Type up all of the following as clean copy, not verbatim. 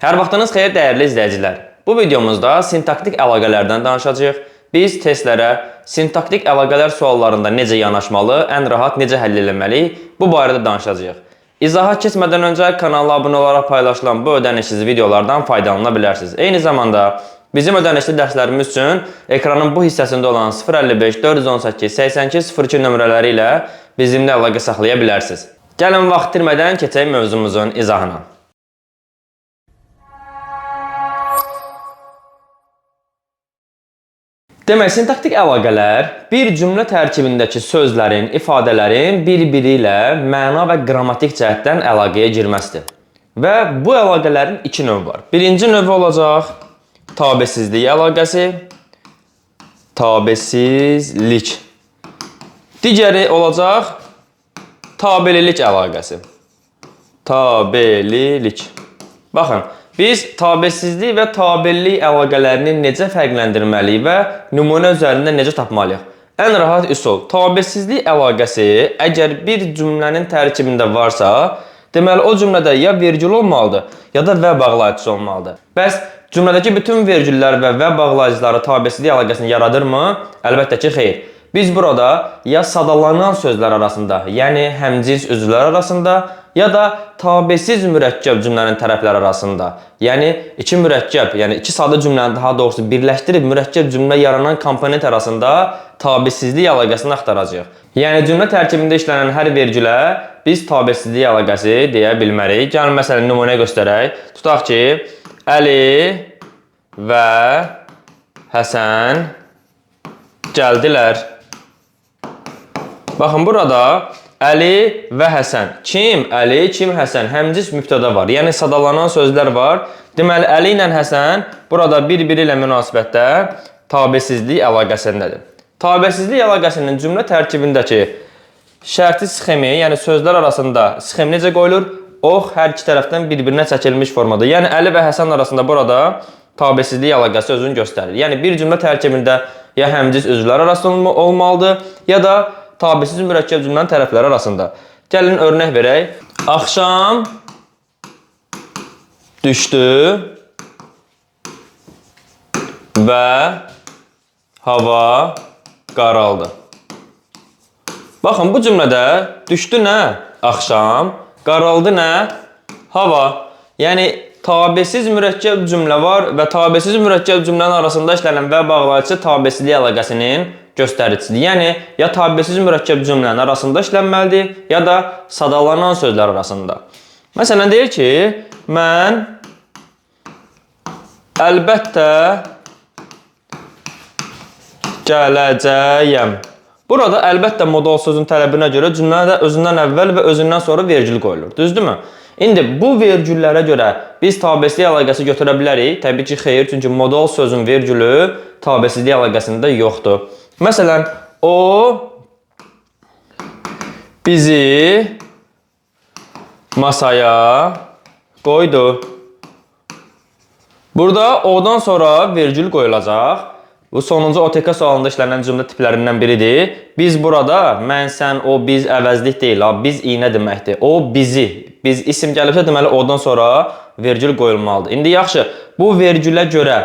Hər vaxtınız xeyir dəyərli izləyicilər. Bu videomuzda sintaktik əlaqələrdən danışacağıq. Biz testlərə sintaktik əlaqələr suallarında necə yanaşmalı, ən rahat necə həll etməli, bu barədə danışacağıq. İzaha keçmədən öncə kanala abunə olaraq paylaşılan bu ödənişsiz videolardan faydalana bilərsiniz. Eyni zamanda bizim ödənişli dərslərimiz üçün ekranın bu hissəsində olan 055 418 82 02 nömrələri ilə bizimlə əlaqə saxlaya bilərsiniz. Gəlin vaxt itirmədən keçək mövzumuzun izahına. Demək, sintaktik əlaqələr bir cümlə tərkibindəki sözlərin, ifadələrin bir-biri ilə məna və qrammatik cəhətdən əlaqəyə girməsidir. Və bu əlaqələrin iki növü var. Birinci növü olacaq tabesizlik əlaqəsi, tabesizlik. Digəri olacaq tabelilik əlaqəsi, tabelilik. Baxın. Biz tabesizlik və tabellik əlaqələrini necə fərqləndirməliyik və nümunə üzərində necə tapmalıyıq? Ən rahat üsul, tabesizlik əlaqəsi əgər bir cümlənin tərkibində varsa, deməli o cümlədə ya vergül olmalıdır, ya da və bağlayıcısı olmalıdır. Bəs cümlədəki bütün vergüllər və bağlayıcıları tabesizlik əlaqəsini yaradırmı? Əlbəttə ki, xeyr. Biz burada ya sadalanan sözlər arasında, yəni həmcins üzvlər arasında, ya da tabesiz mürəkkəb cümlənin tərəfləri arasında, yəni iki mürəkkəb, yəni iki sadə cümləni daha doğrusu birləşdirib mürəkkəb cümlə yaranan komponent arasında tabesizlik əlaqəsini axtaracağıq. Yəni cümlə tərkibində işlənən hər vergülə biz tabesizlik əlaqəsi deyə bilmərik. Gəlin məsələn nümunə göstərək. Tutaq ki, Əli və Həsən gəldilər. Baxın, burada Əli və Həsən. Kim? Əli, kim Həsən? Həmcins mübtəda var. Yəni sadalanan sözlər var. Deməli, Əli ilə Həsən burada bir-biri ilə münasibətdə tabesizlik əlaqəsindədir. Tabesizlik əlaqəsinin cümlə tərkibindəki şərti sxemi, yəni sözlər arasında sxem necə qoyulur? Ox hər iki tərəfdən bir-birinə çəkilmiş formada. Yəni, Əli və Həsən arasında burada tabesizlik əlaqəsi özünü göstərir. Yəni, bir cümlə tərkibində ya həmcins üzvlər arasında olmalıdır, ya da tabesiz mürəkkəb cümlənin tərəfləri arasında. Gəlin örnək verək. Axşam düşdü və hava qaraldı. Baxın, bu cümlədə düşdü nə? Axşam, qaraldı nə? Hava. Yəni, tabesiz mürəkkəb cümlə var və tabesiz mürəkkəb cümlənin arasında işlənən və bağlayıcı tabesizlik əlaqəsinin göstəricisidir. Yəni, ya tabesiz mürəkkəb cümlənin arasında işlənməlidir, ya da sadalanan sözlər arasında. Məsələn, deyir ki, mən əlbəttə gələcəyəm. Burada əlbəttə modal sözün tələbinə görə cümlədə özündən əvvəl və özündən sonra vergül qoyulur. Düzdürmü? İndi bu vergüllərə görə biz tabesizlik əlaqəsi götürə bilərik. Təbii ki, xeyr, çünki modal sözün vergülü tabesizlik əlaqəsində yoxdur. Məsələn, o bizi masaya qoydu. Burada o-dan sonra vergül qoyulacaq. Bu sonuncu OTK sualında işlənən cümlə tiplərindən biridir. Biz burada, mən, sən, o, biz əvəzlik deyil. Biz iynə deməkdir. O, bizi. Biz isim gəlibsə, deməli, o-dan sonra vergül qoyulmalıdır. İndi yaxşı, bu vergülə görə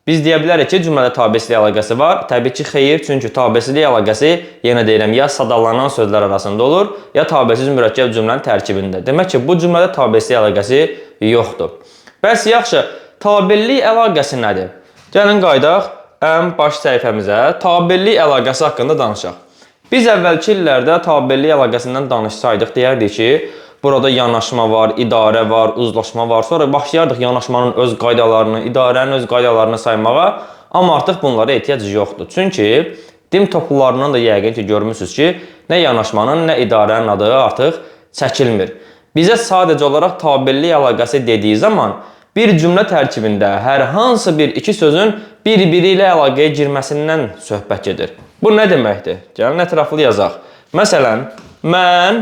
biz deyə bilərik ki, cümlədə tabesizlik əlaqəsi var. Təbii ki, xeyir, çünki tabesizlik əlaqəsi, yenə deyirəm, ya sadalanan sözlər arasında olur, ya tabesiz mürəkkəb cümlənin tərkibində. Demək ki, bu cümlədə tabesizlik əlaqəsi yoxdur. Bəs yaxşı, tabellik əlaqəsi nədir? Gəlin qaydaq ən baş səhifəmizə tabellik əlaqəsi haqqında danışaq. Biz əvvəlki illərdə tabellik əlaqəsindən danışsaydıq, deyərdik ki, burada yanaşma var, idarə var, uzlaşma var. Sonra başlayardıq yanaşmanın öz qaydalarını, idarənin öz qaydalarını saymağa. Amma artıq bunlara ehtiyac yoxdur. Çünki dim toplularından da yəqin ki, görmüşsünüz ki, nə yanaşmanın, nə idarənin adı artıq çəkilmir. Bizə sadəcə olaraq tabellik əlaqəsi dediyi zaman bir cümlə tərkibində hər hansı bir iki sözün bir-biri ilə əlaqəyə girməsindən söhbət gedir. Bu nə deməkdir? Gəlin ətraflı yazaq. Məsələn, mən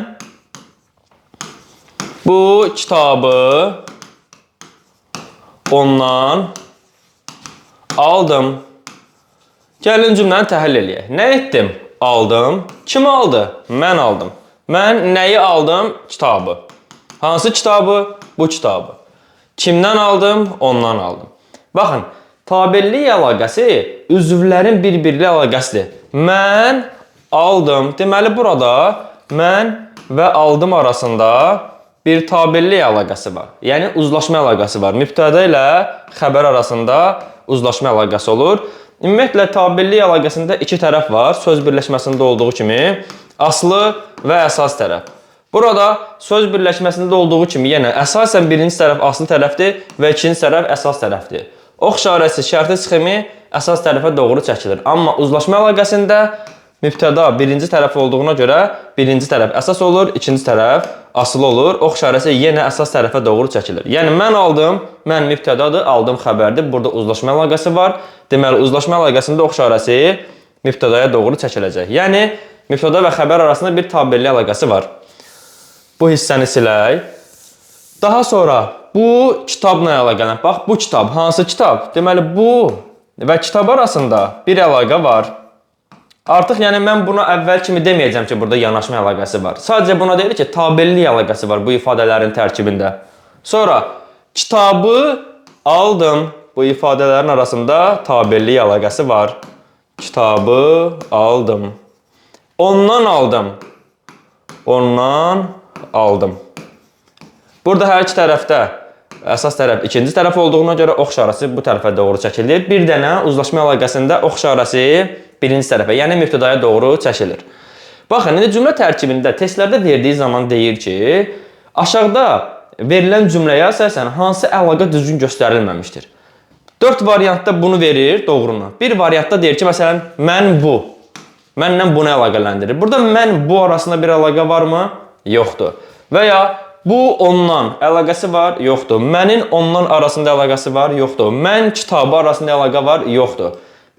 bu kitabı ondan aldım. Gəlin cümləni təhlil eləyək. Nə etdim? Aldım. Kim aldı? Mən aldım. Mən nəyi aldım? Kitabı. Hansı kitabı? Bu kitabı. Kimdən aldım? Ondan aldım. Baxın, tabellik əlaqəsi üzvlərin bir-biri ilə əlaqəsidir. Mən aldım. Deməli, burada mən və aldım arasında bir tabellik əlaqəsi var. Yəni, uzlaşma əlaqəsi var. Mübtədə ilə xəbər arasında uzlaşma əlaqəsi olur. Ümumiyyətlə, tabellik əlaqəsində iki tərəf var. Söz birləşməsində olduğu kimi aslı və əsas tərəf. Burada söz birləşməsində olduğu kimi yenə əsasən birinci tərəf aslı tərəfdir və ikinci tərəf əsas tərəfdir. Ox işarəsi, şərti sxemi əsas tərəfə doğru çəkilir. Amma uzlaşma əlaqəsində mübtəda birinci tərəf olduğuna görə birinci tərəf əsas olur, ikinci tərəf asılı olur. Ox işarəsi yenə əsas tərəfə doğru çəkilir. Yəni mən aldım, mən mübtədadır, aldım xəbərdir. Burada uzlaşma əlaqəsi var. Deməli, uzlaşma əlaqəsində ox işarəsi mübtədaya doğru çəkiləcək. Yəni mübtəda və xəbər arasında bir tabellik əlaqəsi var. Bu hissəni silək. Daha sonra bu kitabla əlaqələnib. Bax, bu kitab hansı kitab? Deməli, bu və kitab arasında bir əlaqə var. Artıq yəni mən buna əvvəl kimi deməyəcəm ki, burada yanaşma əlaqəsi var. Sadəcə buna deyir ki, tabellik əlaqəsi var bu ifadələrin tərkibində. Sonra kitabı aldım. Bu ifadələrin arasında tabellik əlaqəsi var. Kitabı aldım. Ondan aldım. Ondan aldım. Burada hər iki tərəfdə əsas tərəf ikinci tərəf olduğuna görə ox işarəsi bu tərəfə doğru çəkilir. Bir dənə uzlaşma əlaqəsində ox işarəsi birinci tərəfə, yəni mübtədaya doğru çəkilir. Baxın, indi cümlə tərkibində testlərdə verdiyi zaman deyir ki, aşağıda verilən cümləyə əsasən hansı əlaqə düzgün göstərilməmişdir. 4 variantda bunu verir, doğrunu. Bir variantda deyir ki, məsələn, mən bu. Mənlə bunu əlaqələndirir. Burada mən bu arasında bir əlaqə varmı? Yoxdur. Və ya bu ondan əlaqəsi var? Yoxdur. Mənin ondan arasında əlaqəsi var? Yoxdur. Mən kitabı arasında əlaqə var? Yoxdur.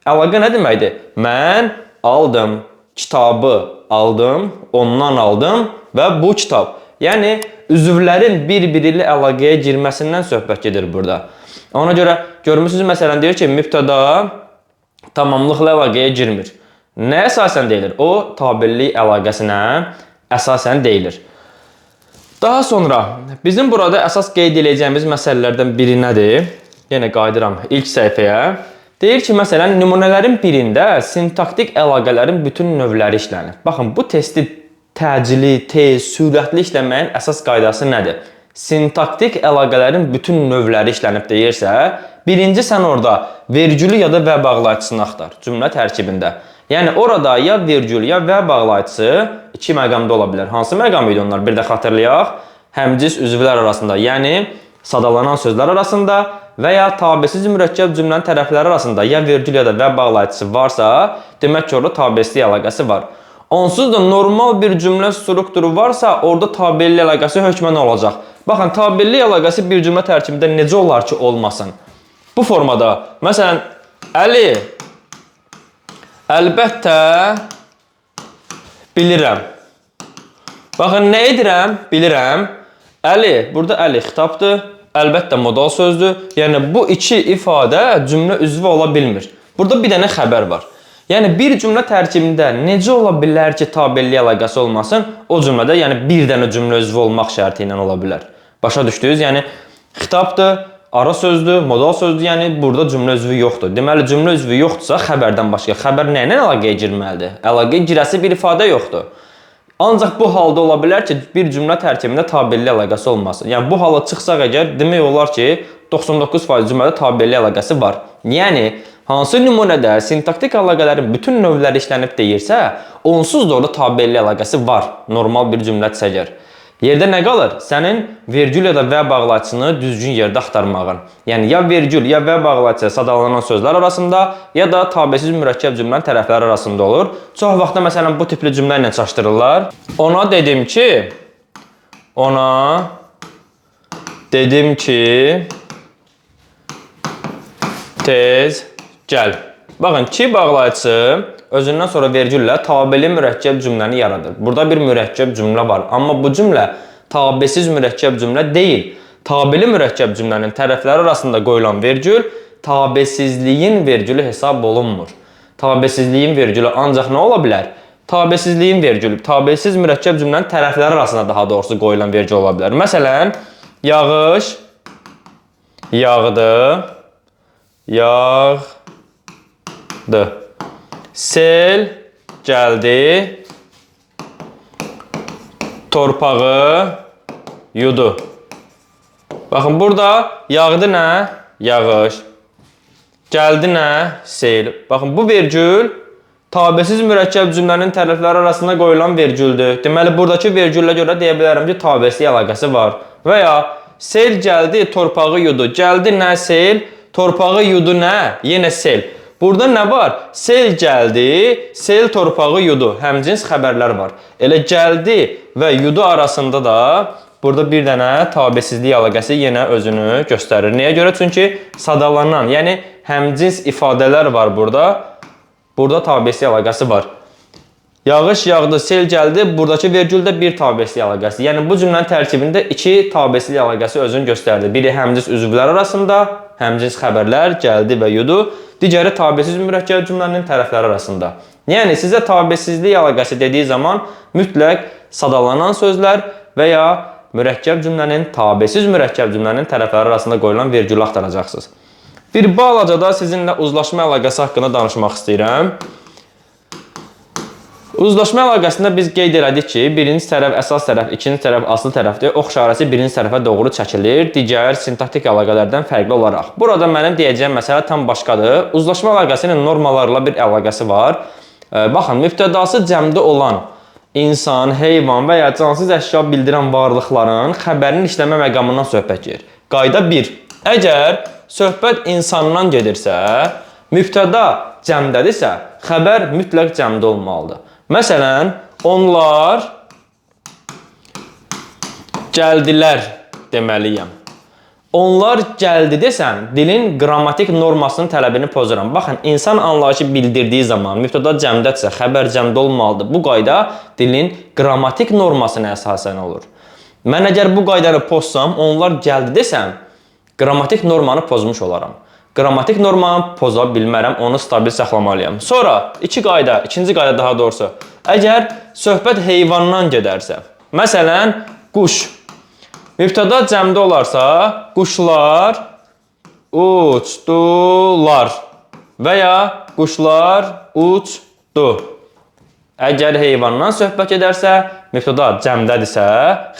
Əlaqə nə deməkdir? Mən aldım, kitabı aldım, ondan aldım və bu kitab. Yəni, üzvlərin bir-biri ilə əlaqəyə girməsindən söhbət gedir burada. Ona görə görmüsünüz, məsələn, deyir ki, mübtəda tamamlıqla əlaqəyə girmir. Nə əsasən deyilir? O, tabellik əlaqəsinə əsasən deyilir. Daha sonra bizim burada əsas qeyd edəcəyimiz məsələlərdən biri nədir? Yenə qayıdıram ilk səhifəyə. Deyir ki, məsələn, nümunələrin birində sintaktik əlaqələrin bütün növləri işlənir. Baxın, bu testi təcili, tez, sürətli işləməyin əsas qaydası nədir? Sintaktik əlaqələrin bütün növləri işlənib deyirsə, birinci sən orada vergülü ya da və bağlayıcısını axtar cümlə tərkibində. Yəni, orada ya vergül, ya və bağlayıcısı iki məqamda ola bilər. Hansı məqam idi onlar? Bir də xatırlayaq. Həmcis üzvlər arasında, yəni sadalanan sözlər arasında və ya tabesiz mürəkkəb cümlənin tərəfləri arasında ya vergül ya da və bağlayıcısı varsa, demək ki, orada tabesizlik əlaqəsi var. Onsuz da normal bir cümlə strukturu varsa, orada tabellik əlaqəsi hökmən olacaq. Baxın, tabellik əlaqəsi bir cümlə tərkibində necə olar ki, olmasın? Bu formada, məsələn, Əli, əlbəttə bilirəm. Baxın, nə edirəm? Bilirəm. Əli, burada Əli xitabdır. Əlbəttə modal sözdür. Yəni, bu iki ifadə cümlə üzvü ola bilmir. Burada bir dənə xəbər var. Yəni, bir cümlə tərkibində necə ola bilər ki, tabellik əlaqəsi olmasın? O cümlədə, yəni, bir dənə cümlə üzvü olmaq şərti ilə ola bilər. Başa düşdünüz? Yəni, xitabdır, ara sözdür, modal sözdür, yəni burada cümlə üzvü yoxdur. Deməli, cümlə üzvü yoxdursa, xəbərdən başqa. Xəbər nə ilə əlaqəyə girməlidir? Əlaqəyə girəsi bir ifadə yoxdur. Ancaq bu halda ola bilər ki, bir cümlə tərkibində tabellik əlaqəsi olmasın. Yəni, bu hala çıxsaq əgər, demək olar ki, 99% cümlədə tabellik əlaqəsi var. Yəni, hansı nümunədə sintaktik əlaqələrin bütün növləri işlənib deyirsə, onsuz da orada tabellik əlaqəsi var, normal bir cümlədirsə əgər. Yerdə nə qalır? Sənin vergül ya da və bağlayıcısını düzgün yerdə axtarmağın. Yəni, ya vergül, ya və bağlayıcısı sadalanan sözlər arasında, ya da tabesiz mürəkkəb cümlənin tərəfləri arasında olur. Çox vaxtda, məsələn, bu tipli cümlə ilə çaşdırırlar. Ona dedim ki, tez gəl. Baxın, ki bağlayıcısı özündən sonra vergüllə tabeli mürəkkəb cümləni yaradır. Burada bir mürəkkəb cümlə var. Amma bu cümlə tabesiz mürəkkəb cümlə deyil. Tabeli mürəkkəb cümlənin tərəfləri arasında qoyulan vergül tabesizliyin vergülü hesab olunmur. Tabesizliyin vergülü ancaq nə ola bilər? Tabesizliyin vergülü, tabesiz mürəkkəb cümlənin tərəfləri arasında daha doğrusu qoyulan vergül ola bilər. Məsələn, yağış yağdı, yağdı. Sel gəldi, torpağı yudu. Baxın, burada yağdı nə? Yağış. Gəldi nə? Sel. Baxın, bu vergül tabesiz mürəkkəb cümlənin tərəfləri arasında qoyulan vergüldür. Deməli, buradakı vergüllə görə deyə bilərəm ki, tabesli əlaqəsi var. Və ya sel gəldi, torpağı yudu. Gəldi nə? Sel. Torpağı yudu nə? Yenə sel. Burada nə var? Sel gəldi, sel torpağı yudu. Həmcins xəbərlər var. Elə gəldi və yudu arasında da burada bir dənə tabesizlik əlaqəsi yenə özünü göstərir. Niyə görə? Çünki sadalanan, yəni həmcins ifadələr var burada. Burada tabesizlik əlaqəsi var. Yağış yağdı, sel gəldi. Buradakı vergüldə bir tabesizlik əlaqəsi. Yəni bu cümlənin tərkibində iki tabesizlik əlaqəsi özünü göstərdi. Biri həmcins üzvlər arasında, həmcins xəbərlər gəldi və yudu. Digəri tabesiz mürəkkəb cümlənin tərəfləri arasında. Yəni sizə tabesizlik əlaqəsi dediyi zaman mütləq sadalanan sözlər və ya mürəkkəb cümlənin, tabesiz mürəkkəb cümlənin tərəfləri arasında qoyulan vergülü axtaracaqsınız. Bir balacada sizinlə uzlaşma əlaqəsi haqqında danışmaq istəyirəm. Uzlaşma əlaqəsində biz qeyd elədik ki, birinci tərəf əsas tərəf, ikinci tərəf aslı tərəfdir. Ox işarəsi birinci tərəfə doğru çəkilir, digər sintaktik əlaqələrdən fərqli olaraq. Burada mənim deyəcəyim məsələ tam başqadır. Uzlaşma əlaqəsinin normalarla bir əlaqəsi var. Baxın, mübtədası cəmdə olan insan, heyvan və ya cansız əşya bildirən varlıqların xəbərinin işləmə məqamından söhbət gedir. Qayda 1. Əgər söhbət insandan gedirsə, mübtəda cəmdədirsə, xəbər mütləq cəmdə olmalıdır. Məsələn, onlar gəldilər deməliyəm. Onlar gəldi desəm, dilin qrammatik normasının tələbini pozuram. Baxın, insan anlayışı bildirdiyi zaman mübtəda cəmdədirsə, xəbər cəmdə olmalıdır. Bu qayda dilin qrammatik normasına əsasən olur. Mən əgər bu qaydanı pozsam, onlar gəldi desəm, qrammatik normanı pozmuş olaram. Qrammatik normanı poza bilmərəm, onu stabil saxlamalıyam. Sonra ikinci qayda daha doğrusu. Əgər söhbət heyvandan gedərsə, məsələn, quş. Mübtəda cəmdə olarsa, quşlar uçdular və ya quşlar uçdu. Əgər heyvandan söhbət edərsə, mübtəda cəmdədirsə,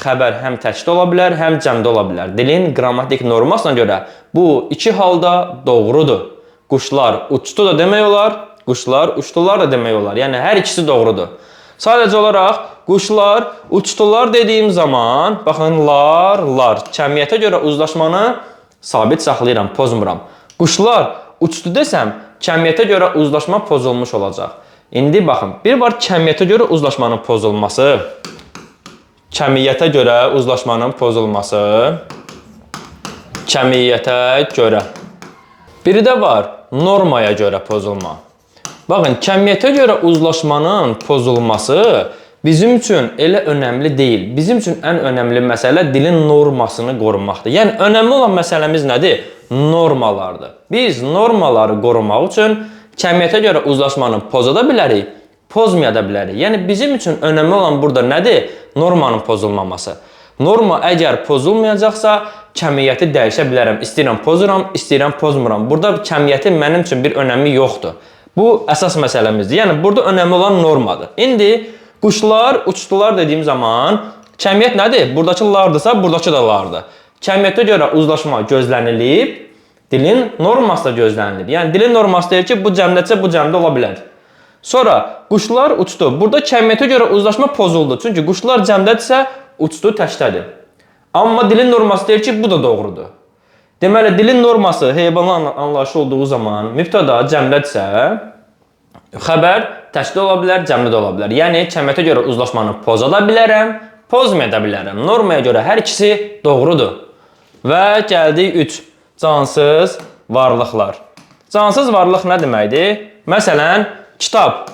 xəbər həm təkdə ola bilər, həm cəmdə ola bilər. Dilin qrammatik normasına görə bu iki halda doğrudur. Quşlar uçdu da demək olar, quşlar uçdular da demək olar. Yəni hər ikisi doğrudur. Sadəcə olaraq quşlar uçdular dediyim zaman, baxın, lar, kəmiyyətə görə uzlaşmanı sabit saxlayıram, pozmuram. Quşlar uçdu desəm, kəmiyyətə görə uzlaşma pozulmuş olacaq. İndi baxın, bir var kəmiyyətə görə uzlaşmanın pozulması. Kəmiyyətə görə uzlaşmanın pozulması. Kəmiyyətə görə. Biri də var normaya görə pozulma. Baxın, kəmiyyətə görə uzlaşmanın pozulması bizim üçün elə önəmli deyil. Bizim üçün ən önəmli məsələ dilin normasını qorumaqdır. Yəni, önəmli olan məsələmiz nədir? Normalardır. Biz normaları qorumaq üçün kəmiyyətə görə uzlaşmanı poza da bilərik, pozmaya da bilərik. Yəni, bizim üçün önəmli olan burada nədir? Normanın pozulmaması. Norma əgər pozulmayacaqsa, kəmiyyəti dəyişə bilərəm. İstəyirəm pozuram, istəyirəm pozmuram. Burada kəmiyyətin mənim üçün bir önəmi yoxdur. Bu, əsas məsələmizdir. Yəni, burada önəmli olan normadır. İndi, quşlar uçdular dediyim zaman, kəmiyyət nədir? Buradakı lardırsa, buradakı da lardır. Kəmiyyətə görə uzlaşma gözlənilib, dilin norması da gözlənilir. Yəni, dilin norması deyir ki, bu cəmdədirsə, bu cəmdə ola bilər. Sonra, quşlar uçdu. Burada kəmiyyətə görə uzlaşma pozuldu. Çünki quşlar cəmdədirsə, uçdu təkdədir. Amma dilin norması deyir ki, bu da doğrudur. Deməli, dilin norması heyvanın anlayışı olduğu zaman mübtəda cəmdədirsə, xəbər təkdə ola bilər, cəmdə də ola bilər. Yəni, kəmiyyətə görə uzlaşmanı poza da bilərəm, pozmaya da bilərəm. Normaya görə hər ikisi doğrudur. Və gəldik 3. Cansız varlıqlar. Cansız varlıq nə deməkdir? Məsələn, kitab.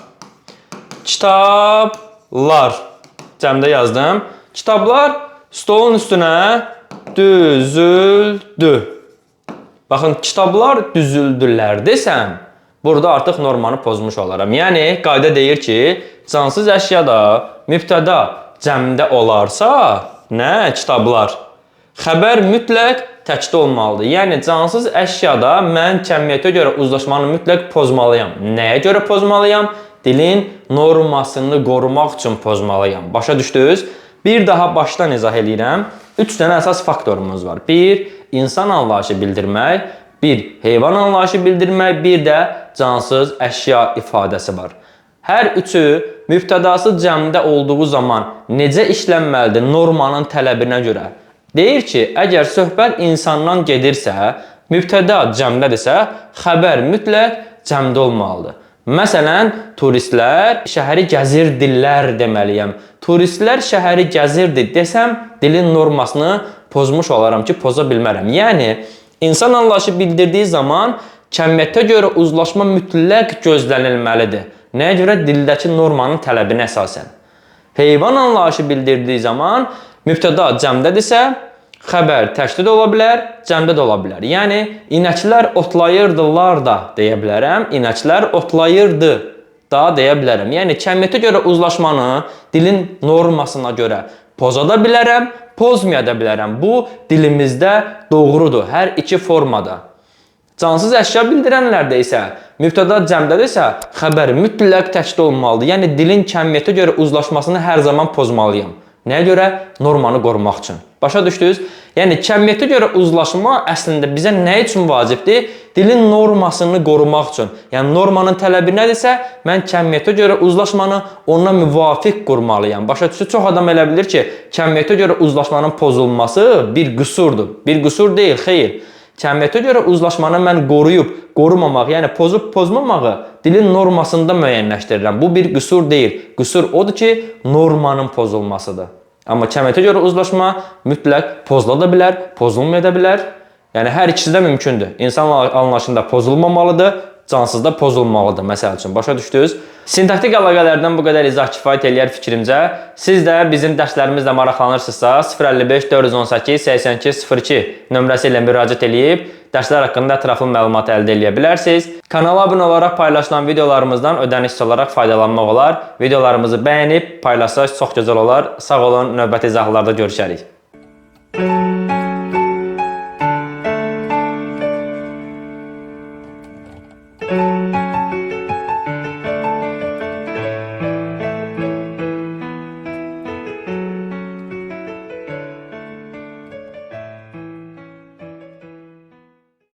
Kitablar. Cəmdə yazdım. Kitablar stolun üstünə düzüldü. Baxın, kitablar düzüldülər desəm, burada artıq normanı pozmuş olaram. Yəni, qayda deyir ki, cansız əşyada mübtəda cəmdə olarsa, nə? Kitablar. Xəbər mütləq təkdə olmalıdır. Yəni cansız əşyada mən cəmiyyətə görə uzlaşmanı mütləq pozmalıyam. Nəyə görə pozmalıyam? Dilin normasını qorumaq üçün pozmalıyam. Başa düşdünüz? Bir daha başdan izah edirəm. 3 dənə əsas faktorumuz var. 1. İnsan anlayışı bildirmək. 1. Heyvan anlayışı bildirmək. Bir də cansız əşya ifadəsi var. Hər üçü mübtədası cəmdə olduğu zaman necə işlənməlidir normanın tələbinə görə? Deyir ki, əgər söhbət insandan gedirsə, mübtəda cəmdədirsə, xəbər mütləq cəmdə olmalıdır. Məsələn, turistlər şəhəri gəzirdirlər deməliyəm. Turistlər şəhəri gəzirdi desəm, dilin normasını pozmuş olaram ki, poza bilmərəm. Yəni, insan anlayışı bildirdiyi zaman cəmiyyətə görə uzlaşma mütləq gözlənilməlidir. Nəyə görə? Dildəki normanın tələbinə əsasən. Heyvan anlayışı bildirdiyi zaman mübtəda cəmdədirsə, xəbər təkdə də ola bilər, cəmdə də ola bilər. Yəni, inəklər otlayırdılar da deyə bilərəm, inəklər otlayırdı da deyə bilərəm. Yəni, cəmiyyətə görə uzlaşmanı dilin normasına görə poza da bilərəm, pozmaya da bilərəm. Bu, dilimizdə doğrudur, hər iki formada. Cansız əşya bildirənlərdə isə, mübtəda cəmdədirsə, xəbər mütləq təkdə olmalıdır. Yəni, dilin cəmiyyətə görə uzlaşmasını hər zaman pozmalıyam. Nəyə görə? Normanı qorumaq üçün. Başa düşdünüz? Yəni, cəmiyyətə görə uzlaşma əslində bizə nə üçün vacibdir? Dilin normasını qorumaq üçün. Yəni, normanın tələbi nədirsə, mən cəmiyyətə görə uzlaşmanı ona müvafiq qurmalıyam. Başa düşdünüz? Çox adam elə bilir ki, cəmiyyətə görə uzlaşmanın pozulması bir qüsurdur. Bir qüsur deyil, xeyr. Cəmiyyətə görə uzlaşmanı mən qoruyub, qorumamaq, yəni pozub pozmamağı dilin normasında müəyyənləşdirirəm. Bu bir qüsur deyil. Qüsur odur ki, normanın pozulmasıdır. Amma cəmiyyətə görə uzlaşma mütləq pozula da bilər, pozulmaya da bilər. Yəni, hər ikisi də mümkündür. İnsan anlayışında pozulmamalıdır, cansızda pozulmalıdır, məsəl üçün. Başa düşdünüz? Sintaktik əlaqələrdən bu qədər izah kifayət eləyər fikrimcə. Siz də bizim dərslərimizlə maraqlanırsınızsa 055 418 82 02 nömrəsi ilə müraciət edib dərslər haqqında ətraflı məlumat əldə edə bilərsiniz. Kanala abunə olaraq paylaşılan videolarımızdan ödənişsiz olaraq faydalanmaq olar. Videolarımızı bəyənib paylaşsaq çox gözəl olar. Sağ olun, növbəti izahlarda görüşərik.